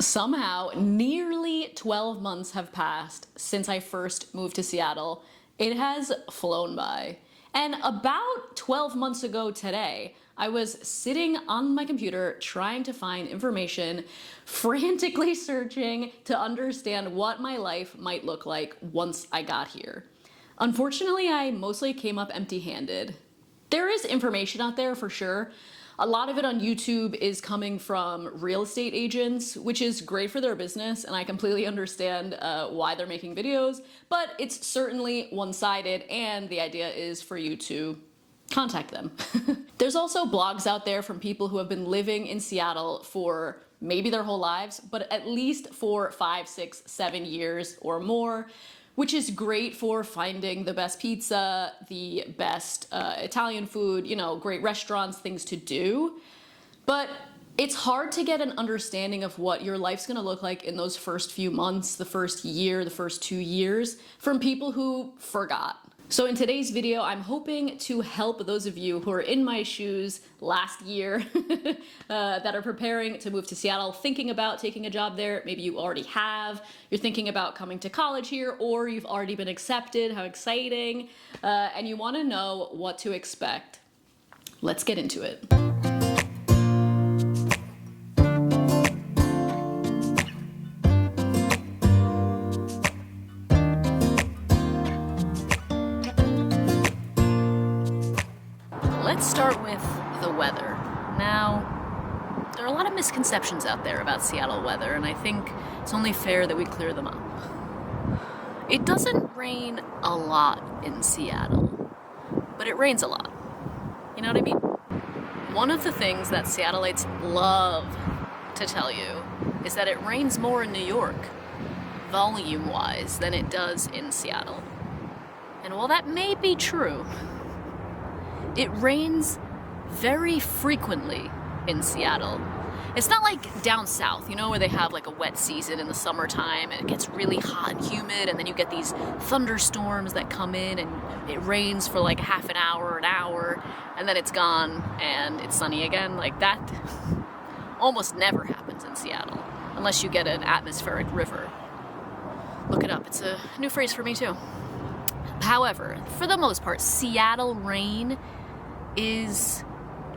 Somehow, nearly 12 months have passed since I first moved to Seattle. It has flown by. And about 12 months ago today, I was sitting on my computer trying to find information, frantically searching to understand what my life might look like once I got here. Unfortunately, I mostly came up empty-handed. There is information out there for sure. A lot of it on YouTube is coming from real estate agents, which is great for their business, and I completely understand why they're making videos, but it's certainly one-sided, and the idea is for you to contact them. There's also blogs out there from people who have been living in Seattle for maybe their whole lives, but at least for 5, 6, 7 years or more, which is great for finding the best pizza, the best Italian food, great restaurants, things to do. But it's hard to get an understanding of what your life's gonna look like in those first few months, the first year, the first 2 years, from people who forgot. So in today's video, I'm hoping to help those of you who are in my shoes last year that are preparing to move to Seattle, thinking about taking a job there. Maybe you already have. You're thinking about coming to college here, or you've already been accepted. How exciting. And you want to know what to expect. Let's get into it. Let's start with the weather. Now, there are a lot of misconceptions out there about Seattle weather, and I think it's only fair that we clear them up. It doesn't rain a lot in Seattle, but it rains a lot. You know what I mean? One of the things that Seattleites love to tell you is that it rains more in New York, volume-wise, than it does in Seattle. And while that may be true, it rains very frequently in Seattle. It's not like down south, where they have like a wet season in the summertime and it gets really hot and humid, and then you get these thunderstorms that come in and it rains for like half an hour, and then it's gone and it's sunny again. Like that almost never happens in Seattle, unless you get an atmospheric river. Look it up, it's a new phrase for me too. However, for the most part, Seattle rain is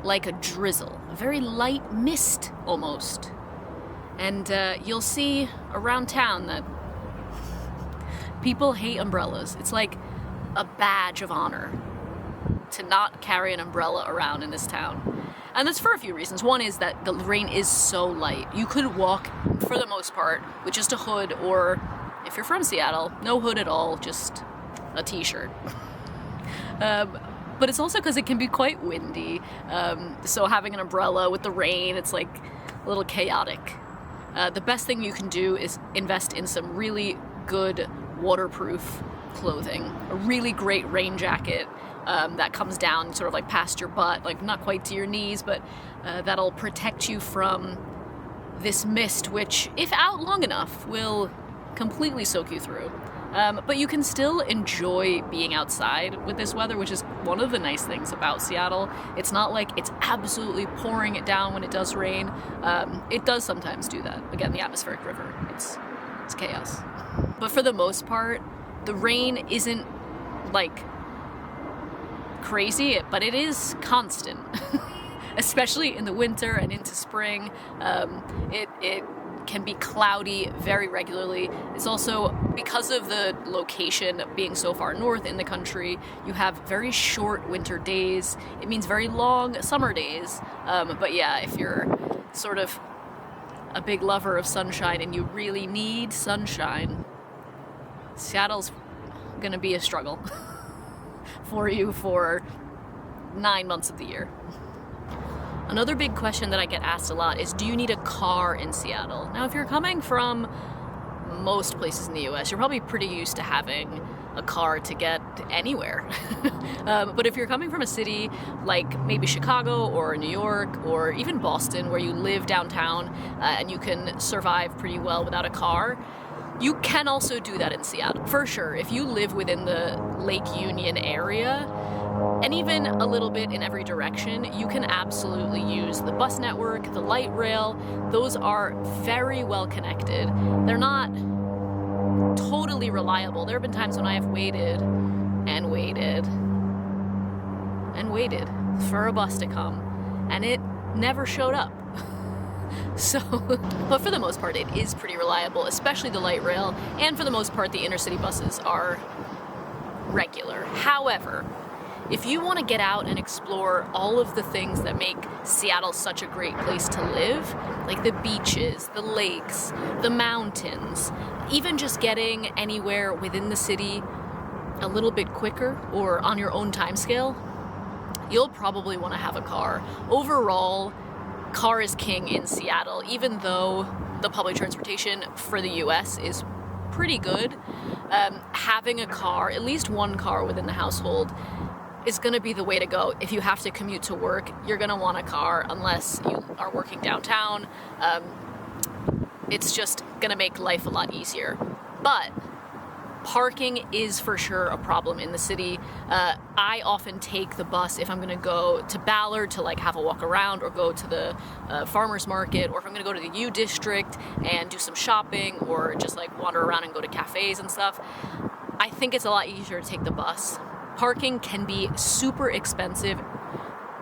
like a drizzle, a very light mist almost. And you'll see around town that people hate umbrellas. It's like a badge of honor to not carry an umbrella around in this town. And that's for a few reasons. One is that the rain is so light. You could walk, for the most part, with just a hood, or if you're from Seattle, no hood at all, just a t-shirt. But it's also because it can be quite windy, so having an umbrella with the rain, it's like a little chaotic. The best thing you can do is invest in some really good waterproof clothing, a really great rain jacket that comes down sort of like past your butt, like not quite to your knees, but that'll protect you from this mist, which, if out long enough, will completely soak you through. But you can still enjoy being outside with this weather, which is one of the nice things about Seattle. It's not like it's absolutely pouring it down when it does rain. It does sometimes do that. Again, the atmospheric river, it's chaos. But for the most part, the rain isn't like crazy, but it is constant, especially in the winter and into spring. It can be cloudy very regularly. It's also, because of the location being so far north in the country, you have very short winter days. It means very long summer days. But yeah, if you're sort of a big lover of sunshine and you really need sunshine, Seattle's gonna be a struggle for you for 9 months of the year. Another big question that I get asked a lot is, do you need a car in Seattle? Now, if you're coming from most places in the US, you're probably pretty used to having a car to get anywhere. But if you're coming from a city like maybe Chicago or New York or even Boston, where you live downtown and you can survive pretty well without a car, you can also do that in Seattle. For sure, if you live within the Lake Union area, and even a little bit in every direction, you can absolutely use the bus network, the light rail. Those are very well connected. They're not totally reliable. There have been times when I have waited and waited and waited for a bus to come, and it never showed up. So, but for the most part, it is pretty reliable, especially the light rail, and for the most part, the intercity buses are regular. However, if you want to get out and explore all of the things that make Seattle such a great place to live, like the beaches, the lakes, the mountains, even just getting anywhere within the city a little bit quicker or on your own time scale, you'll probably want to have a car. Overall, car is king in Seattle, even though the public transportation for the US is pretty good. Having a car, at least one car within the household, is going to be the way to go. If you have to commute to work, you're going to want a car unless you are working downtown. It's just going to make life a lot easier. But parking is for sure a problem in the city. I often take the bus if I'm going to go to Ballard to like have a walk around, or go to the farmer's market, or if I'm going to go to the U District and do some shopping, or just like wander around and go to cafes and stuff. I think it's a lot easier to take the bus. Parking can be super expensive,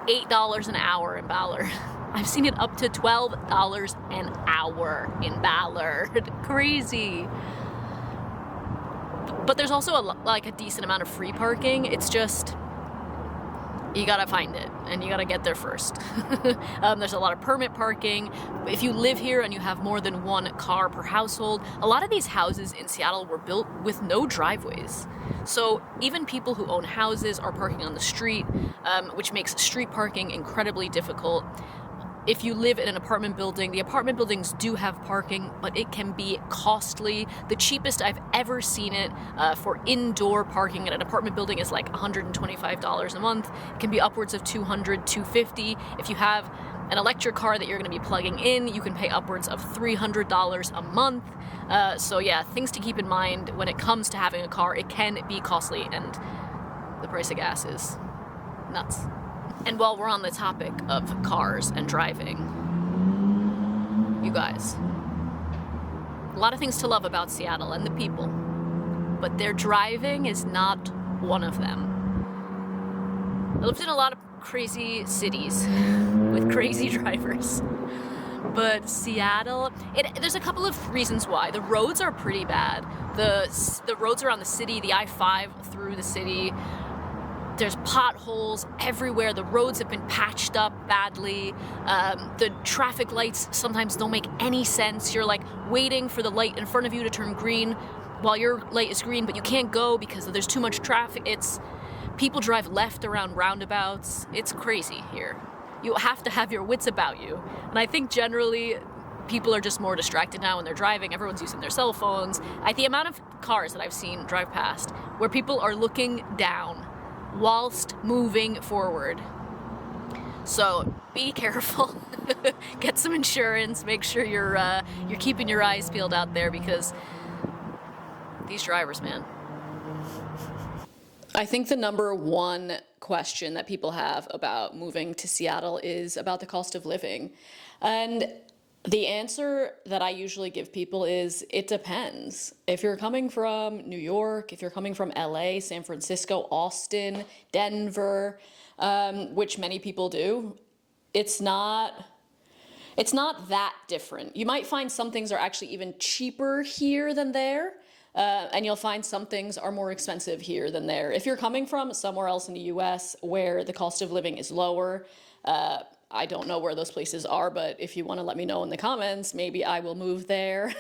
$8 an hour in Ballard. I've seen it up to $12 an hour in Ballard. Crazy. But there's also a decent amount of free parking. It's just, you gotta find it, and you gotta get there first. There's a lot of permit parking. If you live here and you have more than one car per household, a lot of these houses in Seattle were built with no driveways. So even people who own houses are parking on the street, which makes street parking incredibly difficult. If you live in an apartment building, the apartment buildings do have parking, but it can be costly. The cheapest I've ever seen it for indoor parking at an apartment building is like $125 a month. It can be upwards of $200, $250. If you have an electric car that you're going to be plugging in, you can pay upwards of $300 a month. So yeah, things to keep in mind when it comes to having a car. It can be costly, and the price of gas is nuts. And while we're on the topic of cars and driving, you guys, a lot of things to love about Seattle and the people, but their driving is not one of them. I lived in a lot of crazy cities with crazy drivers, but Seattle, there's a couple of reasons why. The roads are pretty bad. The roads around the city, the I-5 through the city, there's potholes everywhere. The roads have been patched up badly. The traffic lights sometimes don't make any sense. You're like waiting for the light in front of you to turn green while your light is green, but you can't go because there's too much traffic. People drive left around roundabouts. It's crazy here. You have to have your wits about you. And I think generally people are just more distracted now when they're driving. Everyone's using their cell phones. The amount of cars that I've seen drive past where people are looking down whilst moving forward. So be careful. Get some insurance. Make sure you're keeping your eyes peeled out there, because these drivers, man. I think the number one question that people have about moving to Seattle is about the cost of living. And the answer that I usually give people is, it depends. If you're coming from New York, if you're coming from LA, San Francisco, Austin, Denver, which many people do, it's not that different. You might find some things are actually even cheaper here than there, and you'll find some things are more expensive here than there. If you're coming from somewhere else in the US where the cost of living is lower, I don't know where those places are, but if you want to let me know in the comments, maybe I will move there.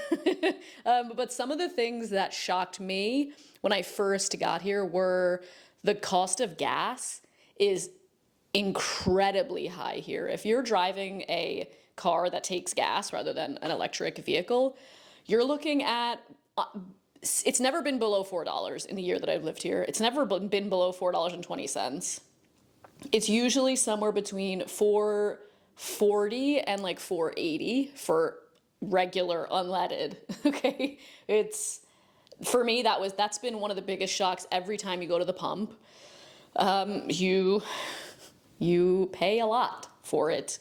But some of the things that shocked me when I first got here were the cost of gas is incredibly high here. If you're driving a car that takes gas rather than an electric vehicle, you're looking at, it's never been below $4 in the year that I've lived here. It's never been below $4.20. It's usually somewhere between $4.40 and like $4.80 for regular unleaded. Okay, for me that's been one of the biggest shocks every time you go to the pump. You pay a lot for it.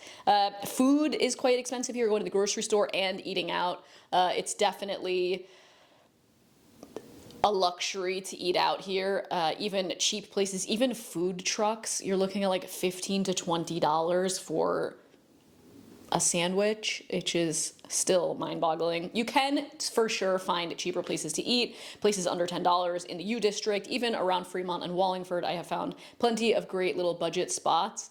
Food is quite expensive here, going to the grocery store and eating out. It's definitely a luxury to eat out here. Even cheap places, even food trucks, you're looking at like $15 to $20 for a sandwich, which is still mind-boggling. You can for sure find cheaper places to eat, places under $10 in the U District, even around Fremont and Wallingford. I have found plenty of great little budget spots,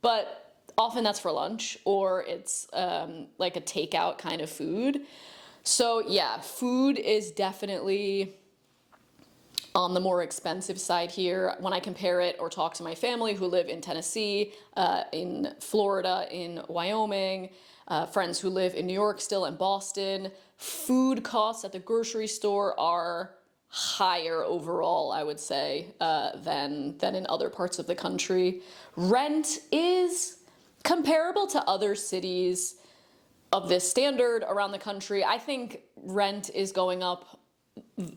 but often that's for lunch or it's like a takeout kind of food. So yeah, food is definitely on the more expensive side here when I compare it or talk to my family who live in Tennessee, in Florida, in Wyoming, friends who live in New York still and Boston. Food costs at the grocery store are higher overall, I would say, than in other parts of the country. Rent is comparable to other cities of this standard around the country. I think rent is going up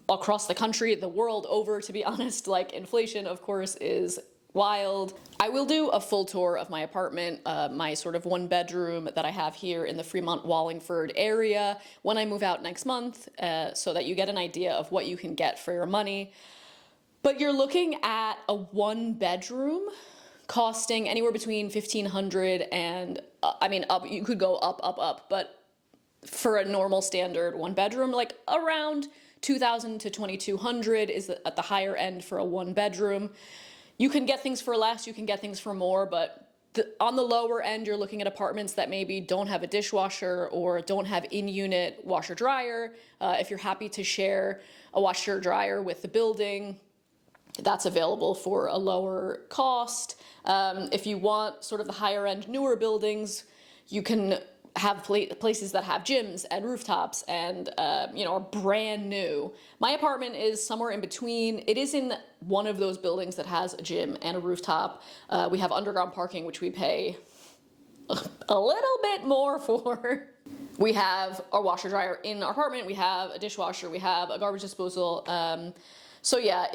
across the country, the world over, to be honest. Like, inflation, of course, is wild. I will do a full tour of my apartment, my sort of one bedroom that I have here in the Fremont Wallingford area when I move out next month, so that you get an idea of what you can get for your money. But you're looking at a one bedroom costing anywhere between $1,500 and, up, you could go up, but for a normal standard one bedroom, like around $2,000 to $2,200 is at the higher end for a one bedroom. You can get things for less, you can get things for more, but on the lower end, you're looking at apartments that maybe don't have a dishwasher or don't have in-unit washer dryer. If you're happy to share a washer dryer with the building, that's available for a lower cost. If you want sort of the higher end, newer buildings, you can have places that have gyms and rooftops and, are brand new. My apartment is somewhere in between. It is in one of those buildings that has a gym and a rooftop. We have underground parking, which we pay a little bit more for. We have our washer dryer in our apartment. We have a dishwasher. We have a garbage disposal. So yeah,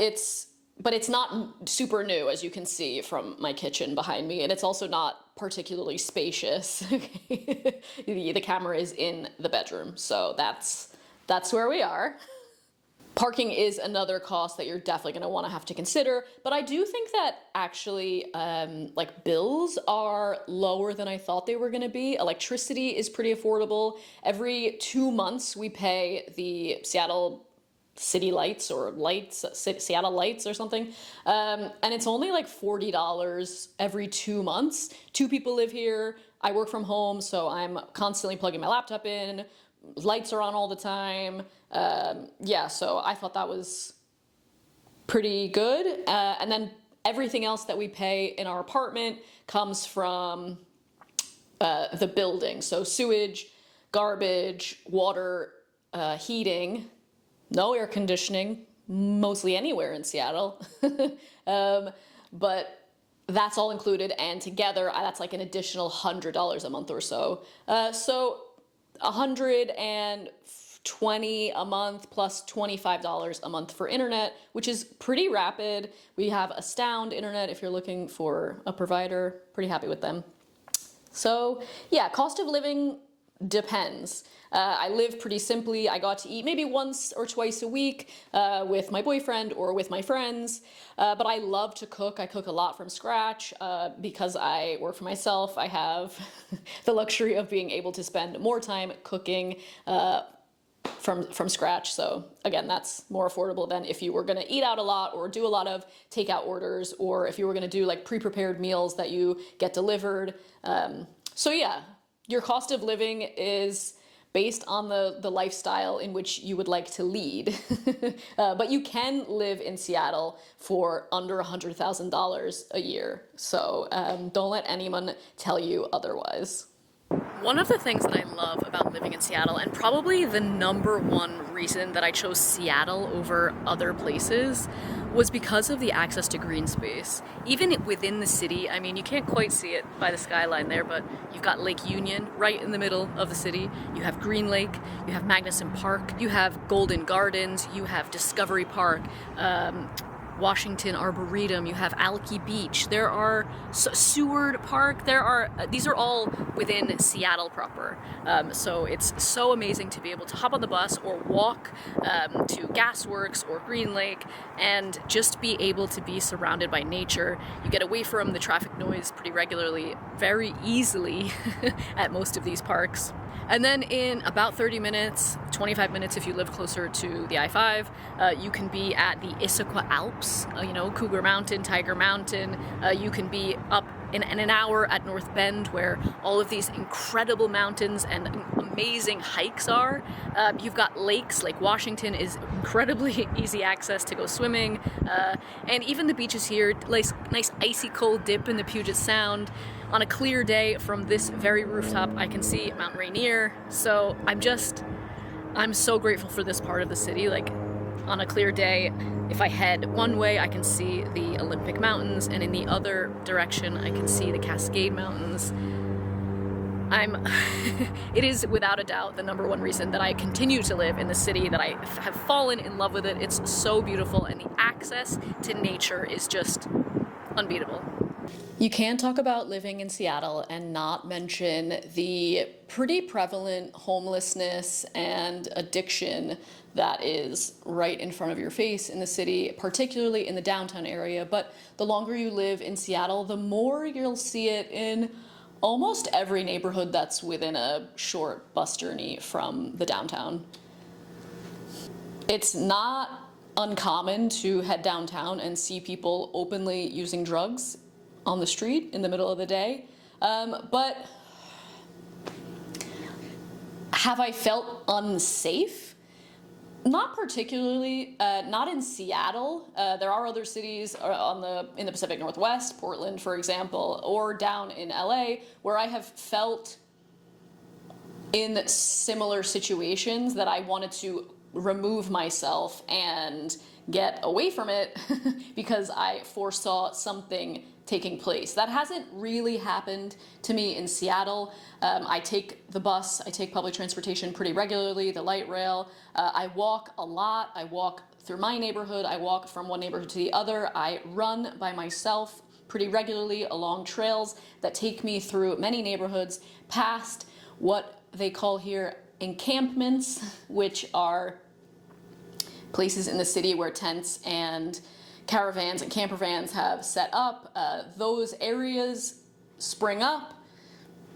but it's not super new, as you can see from my kitchen behind me, and it's also not particularly spacious. The camera is in the bedroom, so that's where we are. Parking is another cost that you're definitely going to want to have to consider, but I do think that actually, bills are lower than I thought they were going to be. Electricity is pretty affordable. Every 2 months, we pay the Seattle City Lights or Seattle Lights or something. And it's only like $40 every 2 months. 2 people live here. I work from home, so I'm constantly plugging my laptop in. Lights are on all the time. So I thought that was pretty good. And then everything else that we pay in our apartment comes from the building. So sewage, garbage, water, heating. No air conditioning, mostly anywhere in Seattle. But that's all included, and together that's like an additional $100 a month or so. So $120 a month plus $25 a month for internet, which is pretty rapid. We have Astound Internet if you're looking for a provider. Pretty happy with them. So yeah, cost of living depends. I live pretty simply. I got to eat maybe once or twice a week with my boyfriend or with my friends, but I love to cook. I cook a lot from scratch because I work for myself. I have the luxury of being able to spend more time cooking from scratch. So again, that's more affordable than if you were going to eat out a lot or do a lot of takeout orders, or if you were going to do like pre-prepared meals that you get delivered. So yeah, your cost of living is based on the lifestyle in which you would like to lead. But you can live in Seattle for under $100,000 a year. So don't let anyone tell you otherwise. One of the things that I love about living in Seattle, and probably the number one reason that I chose Seattle over other places, was because of the access to green space. Even within the city, I mean, you can't quite see it by the skyline there, but you've got Lake Union right in the middle of the city. You have Green Lake, you have Magnuson Park, you have Golden Gardens, you have Discovery Park. Washington Arboretum, you have Alki Beach, there are Seward Park, these are all within Seattle proper. So it's so amazing to be able to hop on the bus or walk to Gasworks or Green Lake and just be able to be surrounded by nature. You get away from the traffic noise pretty regularly, very easily at most of these parks. And then in about 30 minutes, 25 minutes if you live closer to the I-5, you can be at the Issaquah Alps, Cougar Mountain, Tiger Mountain. You can be up in an hour at North Bend, where all of these incredible mountains and amazing hikes are. You've got lakes. Lake Washington is incredibly easy access to go swimming. And even the beaches here, nice icy cold dip in the Puget Sound. On a clear day from this very rooftop, I can see Mount Rainier. So I'm so grateful for this part of the city. Like, on a clear day, if I head one way, I can see the Olympic Mountains, and in the other direction, I can see the Cascade Mountains. It is without a doubt the number one reason that I continue to live in the city, that I have fallen in love with it. It's so beautiful, and the access to nature is just unbeatable. You can't talk about living in Seattle and not mention the pretty prevalent homelessness and addiction that is right in front of your face in the city, particularly in the downtown area. But the longer you live in Seattle, the more you'll see it in almost every neighborhood that's within a short bus journey from the downtown. It's not uncommon to head downtown and see people openly using drugs on the street in the middle of the day. But have I felt unsafe? Not particularly, not in Seattle. There are other cities in the Pacific Northwest, Portland, for example, or down in LA, where I have felt in similar situations that I wanted to remove myself and get away from it because I foresaw something taking place. That hasn't really happened to me in Seattle. I take the bus, I take public transportation pretty regularly, the light rail. I walk a lot. I walk through my neighborhood. I walk from one neighborhood to the other. I run by myself pretty regularly along trails that take me through many neighborhoods past what they call here encampments, which are places in the city where tents and caravans and camper vans have set up. Those areas spring up.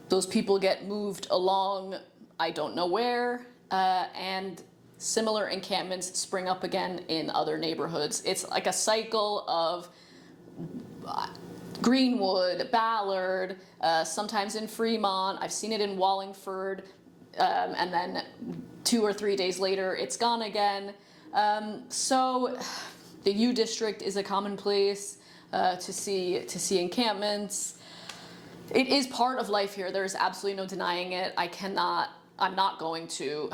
Those people get moved along, I don't know where, and similar encampments spring up again in other neighborhoods. It's like a cycle of Greenwood, Ballard, sometimes in Fremont. I've seen it in Wallingford, and then 2 or 3 days later, it's gone again. So the U District is a common place to see encampments. It is part of life here. There's absolutely no denying it. I'm not going to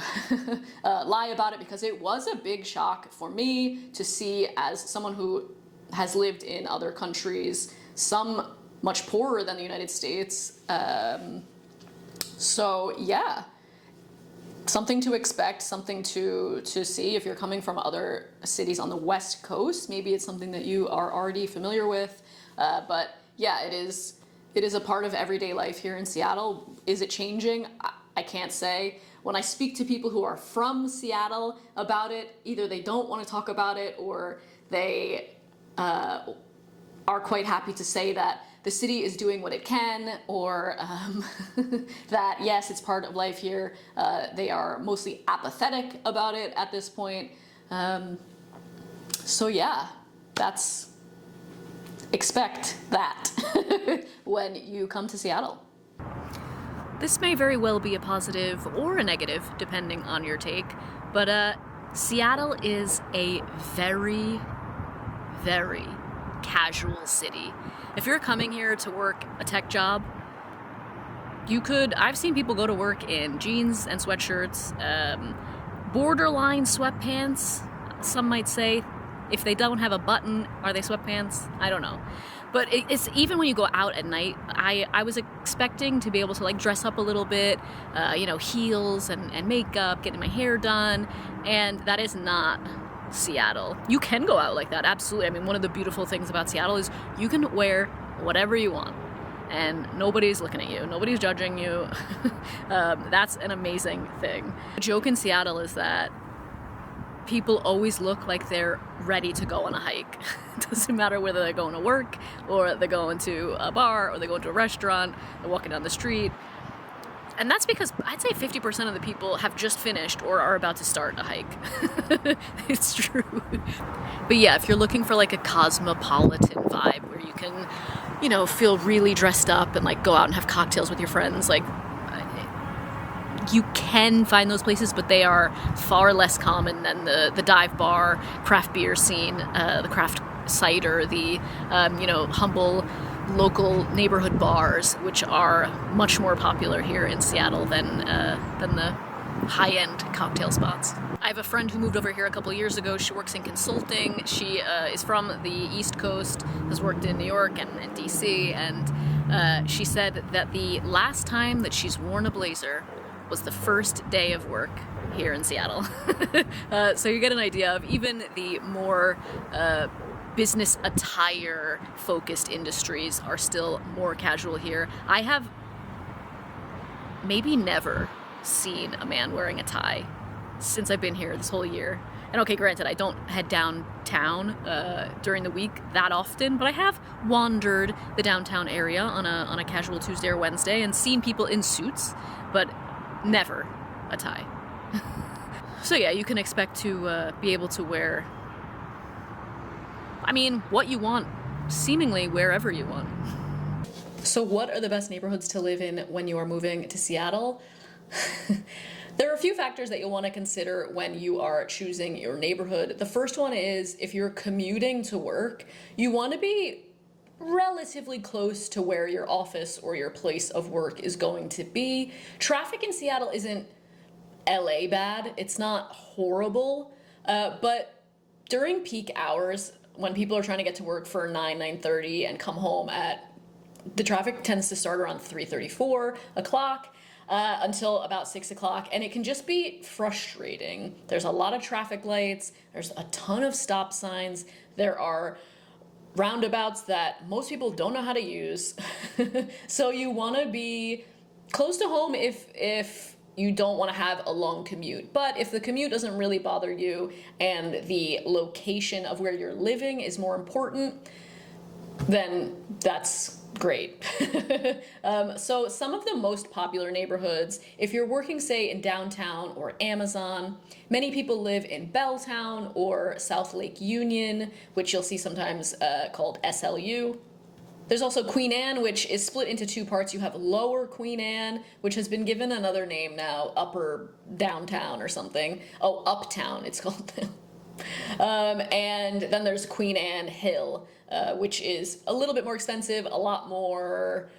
lie about it, because it was a big shock for me to see, as someone who has lived in other countries, some much poorer than the United States. So yeah, something to expect, something to see if you're coming from other cities on the West Coast. Maybe it's something that you are already familiar with. But yeah, it is a part of everyday life here in Seattle. Is it changing? I can't say. When I speak to people who are from Seattle about it, either they don't want to talk about it, or they are quite happy to say that the city is doing what it can, or that yes, it's part of life here. They are mostly apathetic about it at this point. So yeah, expect that when you come to Seattle. This may very well be a positive or a negative, depending on your take, but Seattle is a very, very casual city. If you're coming here to work a tech job, I've seen people go to work in jeans and sweatshirts, borderline sweatpants, some might say. If they don't have a button, are they sweatpants? I don't know. But it's even when you go out at night, I was expecting to be able to like dress up a little bit, heels and makeup, getting my hair done, and that is not Seattle. You can go out like that, absolutely. I mean, one of the beautiful things about Seattle is you can wear whatever you want and nobody's looking at you, nobody's judging you. That's an amazing thing. The joke in Seattle is that people always look like they're ready to go on a hike. It doesn't matter whether they're going to work or they're going to a bar or they're going to a restaurant, they're walking down the street. And that's because I'd say 50% of the people have just finished or are about to start a hike. It's true. But yeah, if you're looking for like a cosmopolitan vibe where you can, you know, feel really dressed up and like go out and have cocktails with your friends, like you can find those places, but they are far less common than the dive bar, craft beer scene, the craft cider, the, you know, humble local neighborhood bars, which are much more popular here in Seattle than the high-end cocktail spots. I have a friend who moved over here a couple years ago. She works in consulting. She is from the East Coast, has worked in New York and DC, and she said that the last time that she's worn a blazer was the first day of work here in Seattle. So you get an idea of even the more business attire focused industries are still more casual here. I have maybe never seen a man wearing a tie since I've been here this whole year. And okay, granted, I don't head downtown during the week that often, but I have wandered the downtown area on a casual Tuesday or Wednesday and seen people in suits, but never a tie. So yeah, you can expect to be able to wear, I mean, what you want, seemingly wherever you want. So what are the best neighborhoods to live in when you are moving to Seattle? There are a few factors that you'll want to consider when you are choosing your neighborhood. The first one is if you're commuting to work, you want to be relatively close to where your office or your place of work is going to be. Traffic in Seattle isn't LA bad. It's not horrible, but during peak hours, when people are trying to get to work for 9:30 and come home the traffic tends to start around 3:34 o'clock until about 6 o'clock, and it can just be frustrating. There's a lot of traffic lights, there's a ton of stop signs, there are roundabouts that most people don't know how to use. So you want to be close to home if you don't want to have a long commute. But if the commute doesn't really bother you and the location of where you're living is more important, then that's great. So some of the most popular neighborhoods, if you're working, say, in downtown or Amazon, many people live in Belltown or South Lake Union, which you'll see sometimes called SLU. There's also Queen Anne, which is split into two parts. You have Lower Queen Anne, which has been given another name now, Upper Downtown or something. Oh, Uptown, it's called now. And then there's Queen Anne Hill, which is a little bit more expensive, a lot more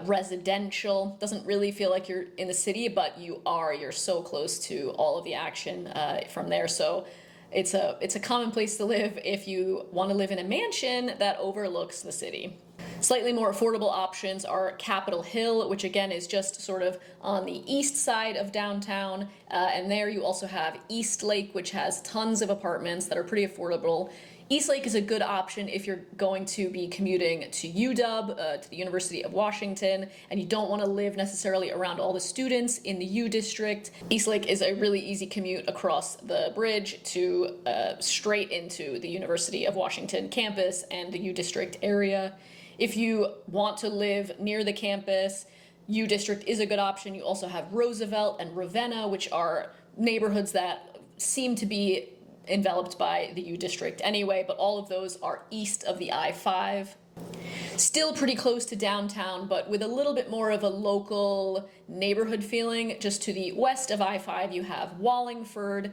residential. Doesn't really feel like you're in the city, but you are. You're so close to all of the action from there. So it's a common place to live if you want to live in a mansion that overlooks the city. Slightly more affordable options are Capitol Hill, which again is just sort of on the east side of downtown. And there you also have East Lake, which has tons of apartments that are pretty affordable. East Lake is a good option if you're going to be commuting to UW, to the University of Washington, and you don't want to live necessarily around all the students in the U District. East Lake is a really easy commute across the bridge to straight into the University of Washington campus and the U District area. If you want to live near the campus, U District is a good option. You also have Roosevelt and Ravenna, which are neighborhoods that seem to be enveloped by the U District anyway, but all of those are east of the I-5. Still pretty close to downtown, but with a little bit more of a local neighborhood feeling. Just to the west of I-5, you have Wallingford,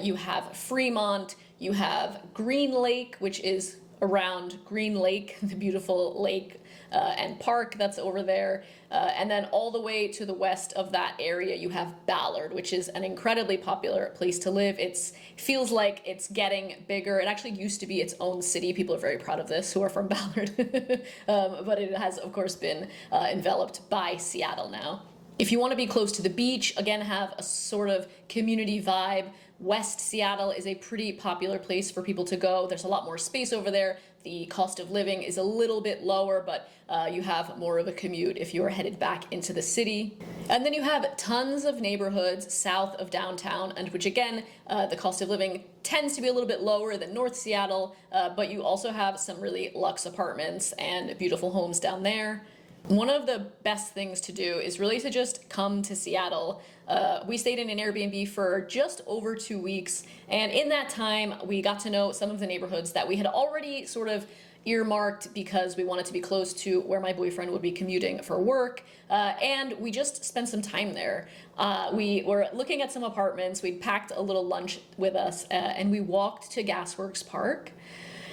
you have Fremont, you have Green Lake, which is around Green Lake, the beautiful lake and park that's over there. And then all the way to the west of that area, you have Ballard, which is an incredibly popular place to live. It feels like it's getting bigger. It actually used to be its own city. People are very proud of this who are from Ballard. But it has, of course, been enveloped by Seattle now. If you want to be close to the beach, again, have a sort of community vibe, West Seattle is a pretty popular place for people to go. There's a lot more space over there. The cost of living is a little bit lower, but you have more of a commute if you are headed back into the city. And then you have tons of neighborhoods south of downtown, and which again, the cost of living tends to be a little bit lower than North Seattle, but you also have some really luxe apartments and beautiful homes down there. One of the best things to do is really to just come to Seattle. We stayed in an Airbnb for just over 2 weeks, and in that time, we got to know some of the neighborhoods that we had already sort of earmarked because we wanted to be close to where my boyfriend would be commuting for work, and we just spent some time there. We were looking at some apartments, we'd packed a little lunch with us, and we walked to Gasworks Park,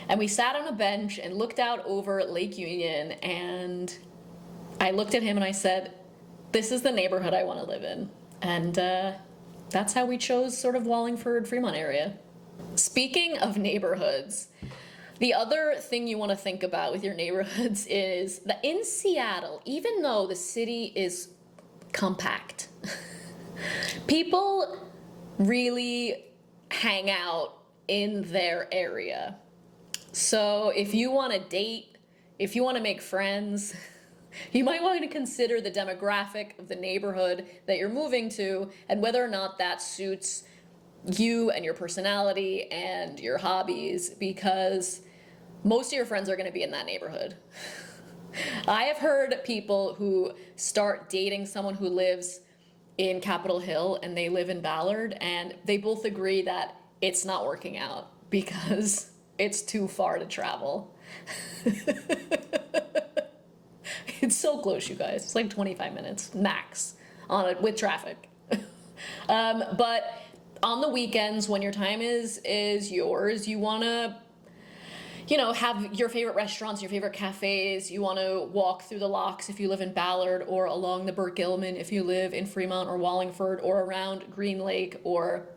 and we sat on a bench and looked out over Lake Union, and I looked at him and I said, this is the neighborhood I want to live in. And that's how we chose sort of Wallingford, Fremont area. Speaking of neighborhoods, the other thing you want to think about with your neighborhoods is that in Seattle, even though the city is compact, people really hang out in their area. So if you want to date, if you want to make friends, you might want to consider the demographic of the neighborhood that you're moving to and whether or not that suits you and your personality and your hobbies, because most of your friends are going to be in that neighborhood. I have heard people who start dating someone who lives in Capitol Hill and they live in Ballard, and they both agree that it's not working out because it's too far to travel. It's so close, you guys. It's like 25 minutes max on it with traffic. But on the weekends, when your time is yours, you want to, have your favorite restaurants, your favorite cafes. You want to walk through the locks if you live in Ballard, or along the Burke-Gilman if you live in Fremont or Wallingford, or around Green Lake, or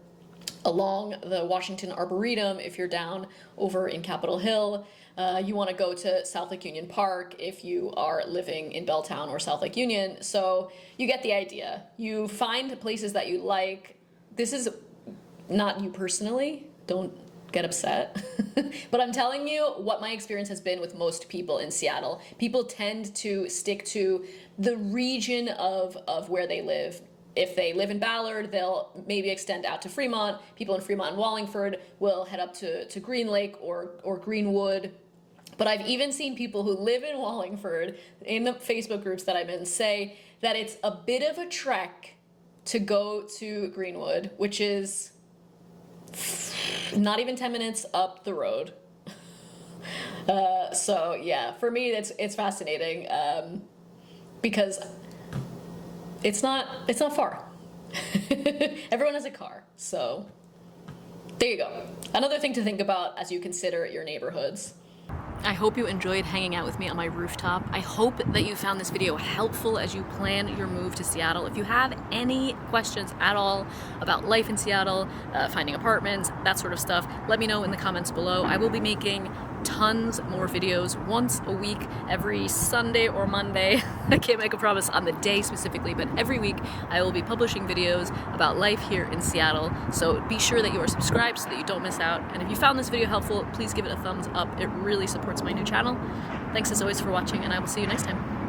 along the Washington Arboretum if you're down over in Capitol Hill. You want to go to South Lake Union Park if you are living in Belltown or South Lake Union. So you get the idea. You find places that you like. This is not you personally. Don't get upset. But I'm telling you what my experience has been with most people in Seattle. People tend to stick to the region of where they live. If they live in Ballard, they'll maybe extend out to Fremont. People in Fremont and Wallingford will head up to Green Lake or Greenwood. But I've even seen people who live in Wallingford in the Facebook groups that I'm in say that it's a bit of a trek to go to Greenwood, which is not even 10 minutes up the road. So yeah, for me, it's fascinating because it's not far. Everyone has a car, so there you go. Another thing to think about as you consider your neighborhoods. I hope you enjoyed hanging out with me on my rooftop. I hope that you found this video helpful as you plan your move to Seattle. If you have any questions at all about life in Seattle, finding apartments, that sort of stuff, let me know in the comments below. I will be making tons more videos once a week, every Sunday or Monday. I can't make a promise on the day specifically, but every week I will be publishing videos about life here in Seattle. So be sure that you are subscribed so that you don't miss out. And if you found this video helpful, please give it a thumbs up. It really supports my new channel. Thanks as always for watching, and I will see you next time.